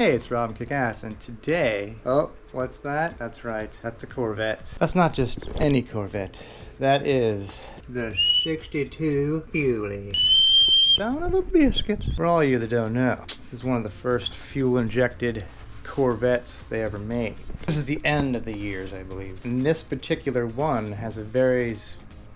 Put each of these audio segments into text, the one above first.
Hey, it's Rob Kickass, and today... Oh, what's that? That's right, that's a Corvette. That's not just any Corvette. That is the 62 Fuel-Y. Son of a biscuit. For all of you that don't know, this is one of the first fuel-injected Corvettes they ever made. This is the end of the years, I believe. And this particular one has a very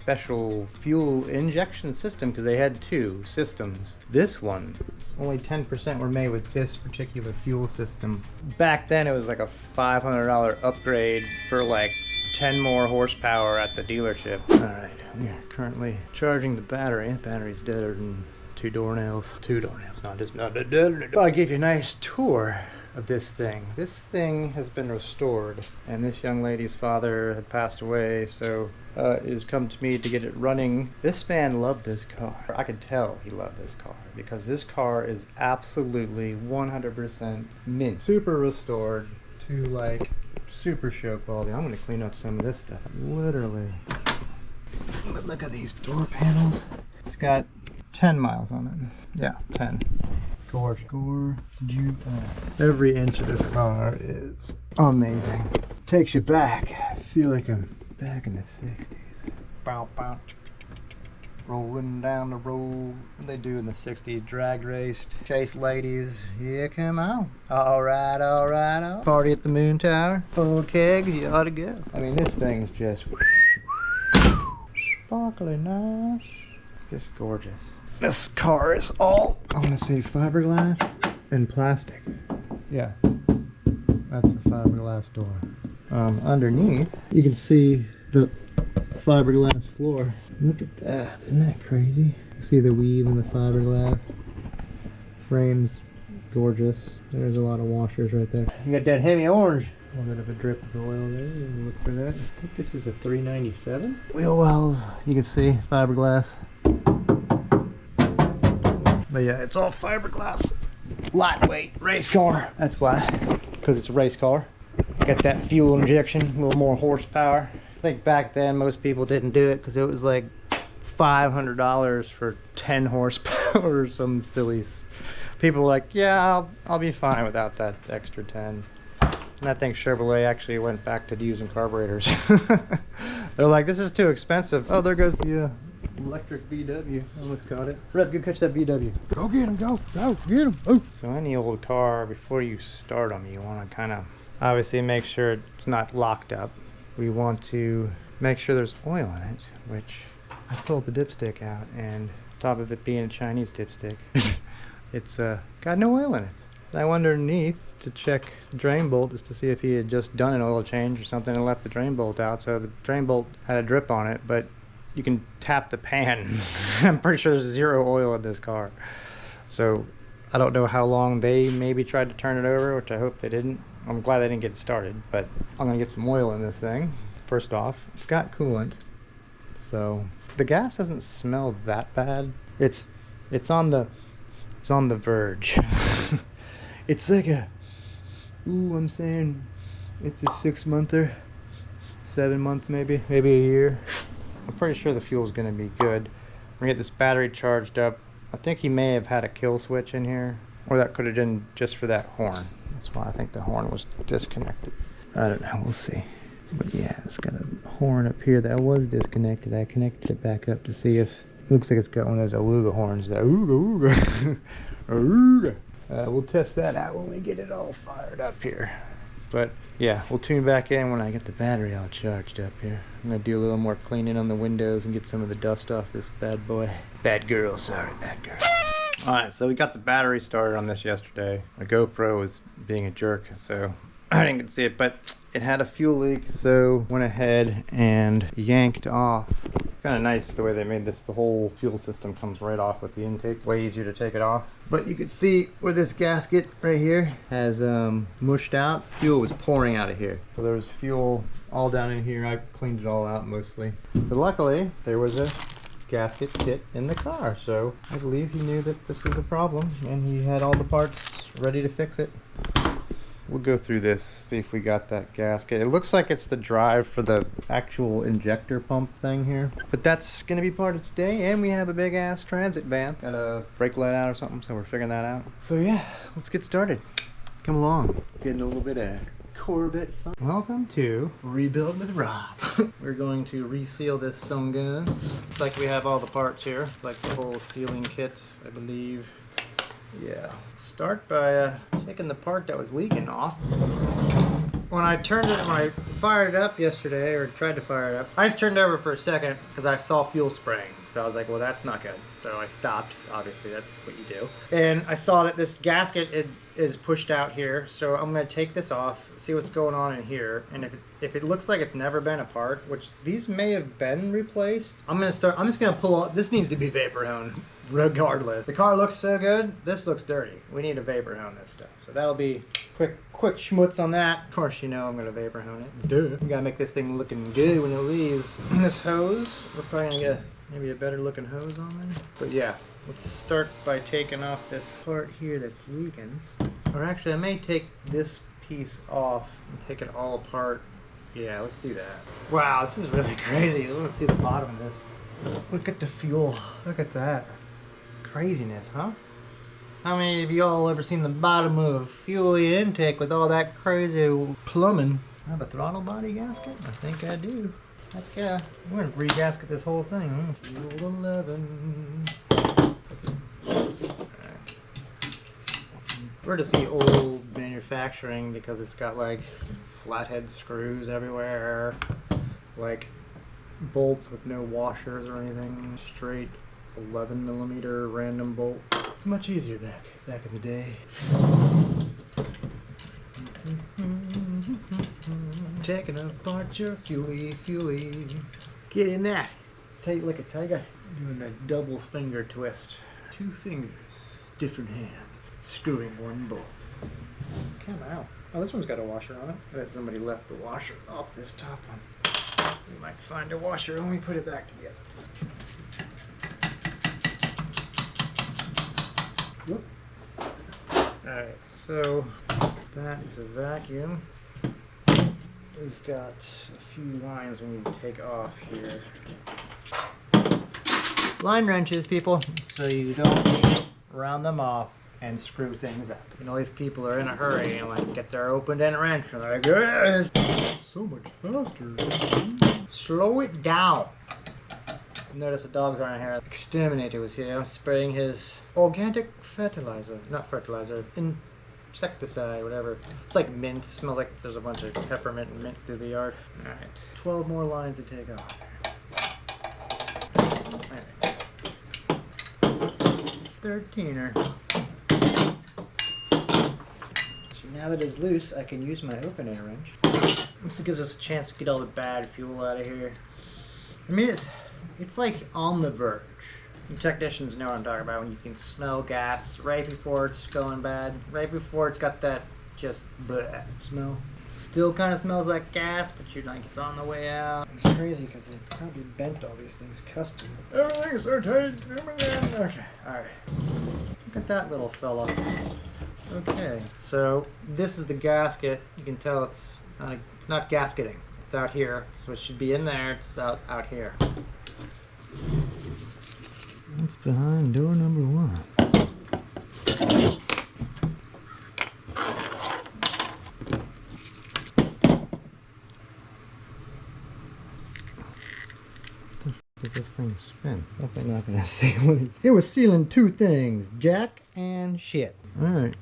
special fuel injection system because they had two systems. This one, only 10% were made with this particular fuel system. Back then it was like a $500 upgrade for like 10 more horsepower at the dealership. Alright, we are currently charging the battery. The battery's deader than two doornails. Two doornails, not just not dead. I'll give you a nice tour of this thing. This thing has been restored, and this young lady's father had passed away, so it has come to me to get it running. This man loved this car. I could tell he loved this car because this car is absolutely 100% mint. Super restored to like super show quality. I'm gonna clean up some of this stuff. Literally. But look at these door panels. It's got 10 miles on it. Yeah, 10. Gorgeous. Every inch of this car is amazing. Takes you back. I feel like I'm back in the 60s. Bow, bow, rolling down the road. What they do in the 60s? Drag raced. Chase ladies. Yeah, come on. Alright, alright, alright. Party at the Moon Tower. Full kegs, you ought to go. I mean, this thing's just sparkly nice. Just gorgeous. This car is all, I want to say, fiberglass and plastic. Yeah, that's a fiberglass door. Underneath, you can see the fiberglass floor. Look at that, isn't that crazy? You see the weave in the fiberglass. Frame's gorgeous. There's a lot of washers right there. You got that heavy orange. A little bit of a drip of oil there. You can look for that. I think this is a 397. Wheel wells, you can see fiberglass. But yeah, it's all fiberglass. Lightweight race car. That's why, because it's a race car. Got that fuel injection, a little more horsepower. I think back then most people didn't do it because it was like $500 for 10 horsepower or some silly. People were like, yeah, I'll be fine without that extra 10. And I think Chevrolet actually went back to using carburetors. They're like, this is too expensive. Oh, there goes the electric VW. Almost caught it. Red, go catch that VW. Go get him, go get him. Oh. So any old car, before you start them, you want to kind of obviously make sure it's not locked up. We want to make sure there's oil in it, which I pulled the dipstick out, and on top of it being a Chinese dipstick, it's got no oil in it. And I went underneath to check the drain bolt just to see if he had just done an oil change or something and left the drain bolt out. So the drain bolt had a drip on it, but you can tap the pan. I'm pretty sure there's zero oil in this car. So I don't know how long they maybe tried to turn it over, which I hope they didn't. I'm glad they didn't get it started, but I'm gonna get some oil in this thing. First off, it's got coolant. So the gas doesn't smell that bad. It's on the verge. It's like a, I'm saying it's a 6-monther, 7-month maybe a year. I'm pretty sure the fuel's gonna be good. We're gonna get this battery charged up. I think he may have had a kill switch in here, or that could have been just for that horn. That's why I think the horn was disconnected. I don't know, we'll see. But yeah, it's got a horn up here that was disconnected. I connected it back up to see if, it looks like it's got one of those awooga horns there. Ooga, ooga. Ooga. We'll test that out when we get it all fired up here. But yeah, we'll tune back in when I get the battery all charged up here. I'm gonna do a little more cleaning on the windows and get some of the dust off this bad boy. Bad girl, sorry, bad girl. Alright, so we got the battery started on this yesterday. My GoPro was being a jerk, so I didn't get to see it, but it had a fuel leak, so went ahead and yanked off. Kind of nice the way they made this. The whole fuel system comes right off with the intake. Way easier to take it off. But you can see where this gasket right here has mushed out. Fuel was pouring out of here. So there was fuel all down in here. I cleaned it all out mostly. But luckily, there was a gasket kit in the car. So I believe he knew that this was a problem and he had all the parts ready to fix it. We'll go through this, see if we got that gasket. It looks like it's the drive for the actual injector pump thing here. But that's gonna be part of today, and we have a big ass transit van. Got a brake light out or something, so we're figuring that out. So yeah, let's get started. Come along. Getting a little bit of Corvette fun. Welcome to Rebuild with Rob. We're going to reseal this some gun. Looks like we have all the parts here. It's like the whole sealing kit, I believe. Yeah. Start by taking the part that was leaking off. When I fired it up yesterday, or tried to fire it up, I just turned over for a second because I saw fuel spraying. So I was like, well, that's not good. So I stopped. Obviously, that's what you do. And I saw that this gasket is pushed out here. So I'm going to take this off, see what's going on in here. And if it looks like it's never been apart, which these may have been replaced, I'm just going to pull out. This needs to be vapor honed regardless. The car looks so good. This looks dirty. We need to vapor hone this stuff. So that'll be quick schmutz on that. Of course, you know I'm going to vapor hone it. Duh. We got to make this thing looking good when it leaves. This hose, we're probably going to get maybe a better looking hose on there. But yeah, let's start by taking off this part here that's leaking. Or actually, I may take this piece off and take it all apart. Yeah, let's do that. Wow, this is really crazy. Let's see the bottom of this. Look at the fuel. Look at that. Craziness, huh? How many of y'all ever seen the bottom of a fuel intake with all that crazy plumbing? I have a throttle body gasket? I think I do. Heck yeah. I'm going to re-gasket this whole thing. Fuel 11. We're to see old manufacturing because it's got like flathead screws everywhere, like bolts with no washers or anything, straight 11mm random bolt. It's much easier back in the day. Taking apart your fuelie. Get in that. Tight like a tiger. Doing a double finger twist. 2 fingers, different hands, screwing 1 bolt. Come out. Oh, this one's got a washer on it. I bet somebody left the washer off this top one. We might find a washer when we put it back together. Whoop. Alright, so that is a vacuum. We've got a few lines we need to take off here. Line wrenches, people, so you don't round them off and screw things up. You know, these people are in a hurry and like get their open end wrench and they're like, yes, so much faster. Slow it down. Notice the dogs aren't here. Exterminator was here spraying his organic fertilizer. Not fertilizer, insecticide, whatever. It's like mint. It smells like there's a bunch of peppermint and mint through the yard. Alright. 12 more lines to take off. Alright. 13er. So now that it's loose, I can use my open end wrench. This gives us a chance to get all the bad fuel out of here. I mean, it's like on the verge. You technicians know what I'm talking about when you can smell gas right before it's going bad, right before it's got that just bleh smell. Still kind of smells like gas, but you're like, it's on the way out. It's crazy because they probably bent all these things custom. Everything's so tight. Okay, alright. Look at that little fella. Okay, so this is the gasket. You can tell it's not gasketing. It's out here. So it should be in there. It's out here. What's behind door number 1? Does this thing spin? Definitely not gonna seal it. It was sealing 2 things, jack and shit. Alright.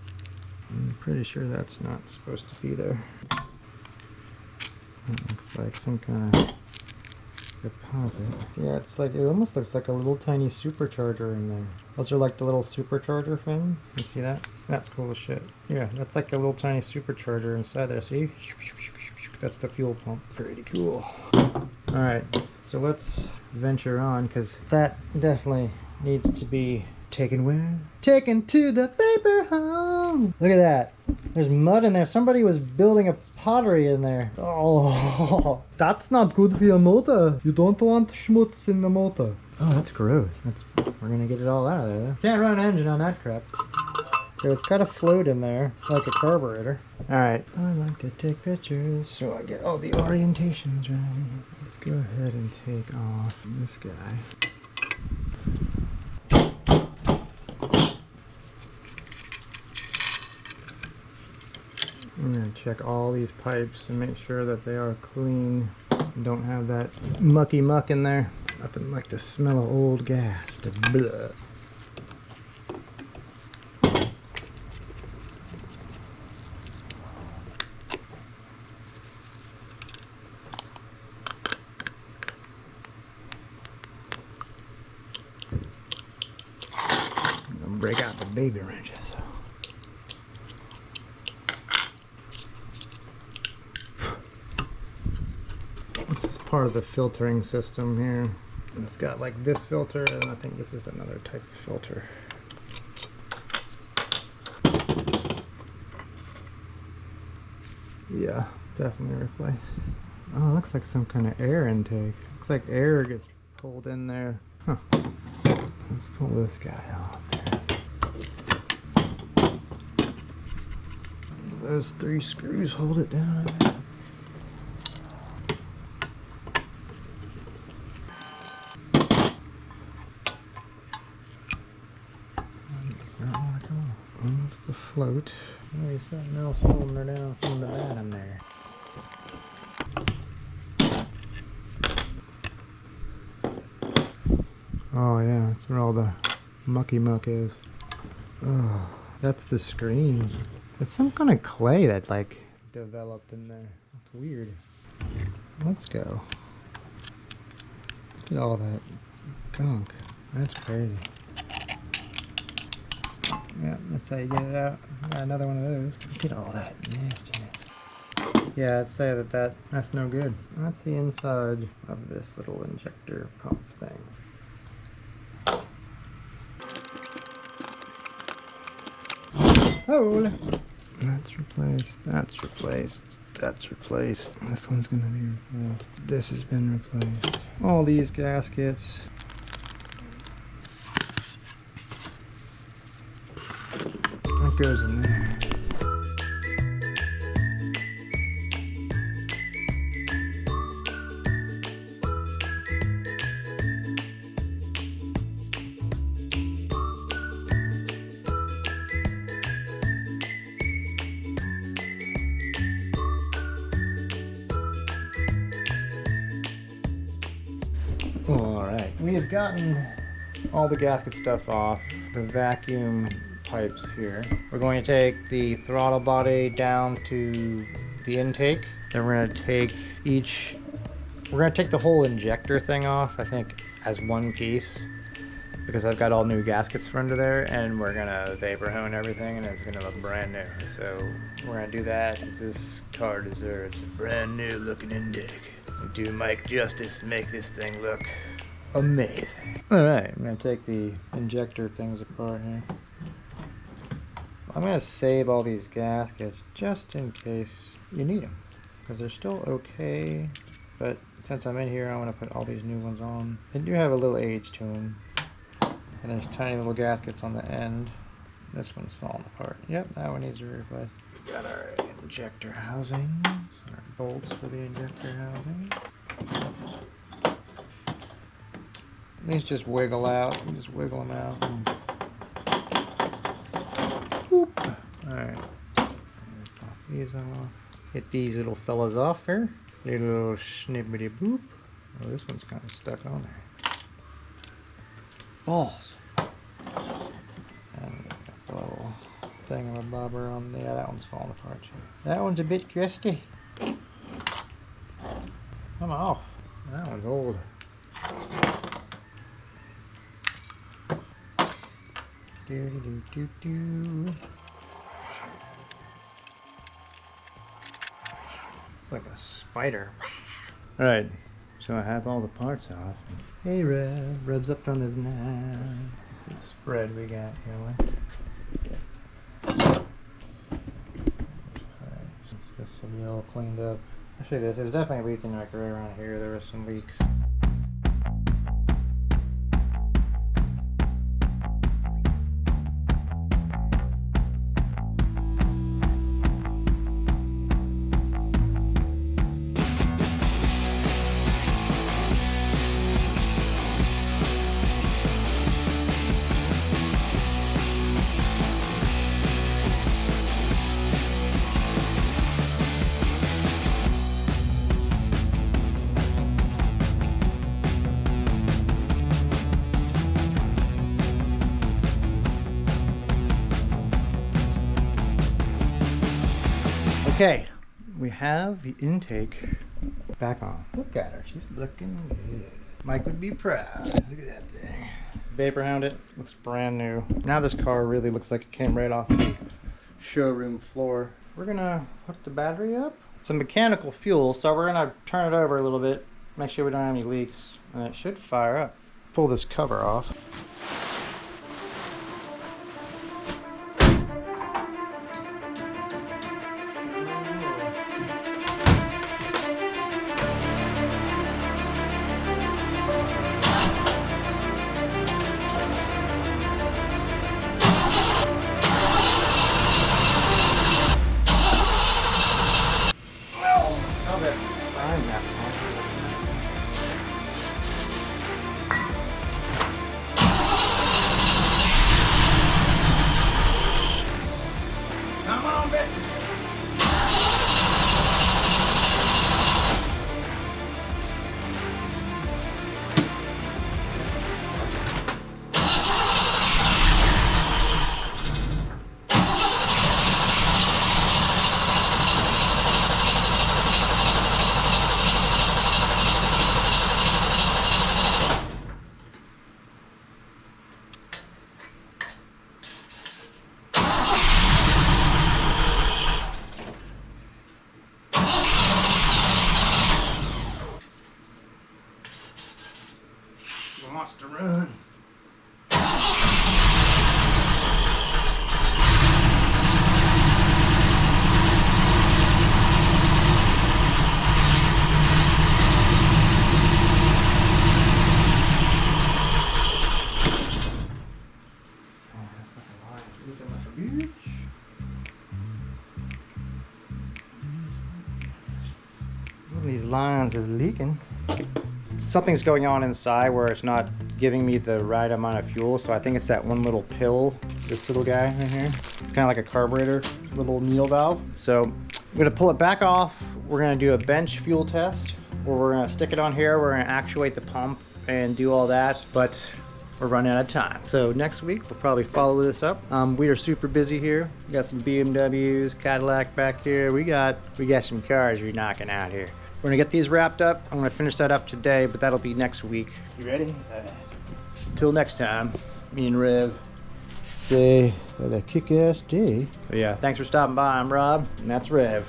I'm pretty sure that's not supposed to be there. That looks like some kind of deposit. Yeah, it's like, it almost looks like a little tiny supercharger in there. Those are like the little supercharger thing. You see that? That's cool as shit. Yeah, that's like a little tiny supercharger inside there. See? That's the fuel pump. Pretty cool. Alright, so let's venture on because that definitely needs to be taken where? Taken to the vapor home. Look at that. There's mud in there. Somebody was building a pottery in there. Oh, that's not good for your motor. You don't want schmutz in the motor. Oh, that's gross. We're gonna get it all out of there. Can't run an engine on that crap. So it's got a float in there, like a carburetor. Alright, I like to take pictures so I get all the orientations right. Let's go ahead and take off this guy. I'm gonna check all these pipes and make sure that they are clean and don't have that mucky muck in there. Nothing like the smell of old gas. The blah. I'm gonna break out the baby wrenches. This is part of the filtering system here. It's got like this filter, and I think this is another type of filter. Yeah, definitely replace. Oh, it looks like some kind of air intake. Looks like air gets pulled in there. Huh. Let's pull this guy off. Those 3 screws hold it down. The float. Oh, there's something else holding her down from the bottom there. Oh yeah, that's where all the mucky muck is. Oh, that's the screen. It's some kind of clay that like developed in there. It's weird. Let's go. Look at all that gunk. That's crazy. Yeah, that's how you get it out. Got another one of those. Look at all that nastiness. Yeah, I'd say that's no good. That's the inside of this little injector pump thing. Hole. That's replaced. That's replaced. That's replaced. This one's gonna be replaced. This has been replaced. All these gaskets. That goes in there. Alright, we have gotten all the gasket stuff off. The vacuum pipes here. We're going to take the throttle body down to the intake. Then we're going to take the whole injector thing off, I think, as one piece, because I've got all new gaskets for under there, and we're going to vapor hone everything, and it's going to look brand new. So we're going to do that, because this car deserves a brand new looking intake. Do Mike justice to make this thing look amazing. Alright, I'm going to take the injector things apart here. I'm going to save all these gaskets just in case you need them, because they're still okay, but since I'm in here, I want to put all these new ones on. They do have a little age to them, and there's tiny little gaskets on the end. This one's falling apart. Yep, that one needs to be replaced. We got our injector housing, our bolts for the injector housing. These just wiggle out. You just wiggle them out. And boop. Alright. Pop these off. Get these little fellas off here. Little snippety boop. Oh, this one's kind of stuck on there. Balls. And we got the little thingamabobber on there. Yeah, that one's falling apart too. That one's a bit crusty. Come off. That one's old. Do. It's like a spider. Alright, so I have all the parts off. Hey, Red rubs up from his knife. This is the spread we got going. Alright, let's get some yellow cleaned up. I'll show you this. There's definitely leaking like right around here. There were some leaks. Okay, we have the intake back on. Look at her, she's looking good. Mike would be proud. Look at that thing. Vapor hound it, looks brand new. Now this car really looks like it came right off the showroom floor. We're gonna hook the battery up. It's a mechanical fuel, so we're gonna turn it over a little bit, make sure we don't have any leaks, and it should fire up. Pull this cover off. Come on, Betsy. Wants to run. One of these lines is leaking. Something's going on inside where it's not giving me the right amount of fuel, so I think it's that one little pill, this little guy right here. It's kind of like a carburetor, little needle valve. So I'm gonna pull it back off. We're gonna do a bench fuel test where we're gonna stick it on here. We're gonna actuate the pump and do all that, but we're running out of time. So next week, we'll probably follow this up. We are super busy here. We got some BMWs, Cadillac back here. We got some cars we're knocking out here. We're gonna get these wrapped up. I'm gonna finish that up today, but that'll be next week. You ready? Till next time, me and Rev say that a kick-ass day. But yeah, thanks for stopping by. I'm Rob, and that's Rev.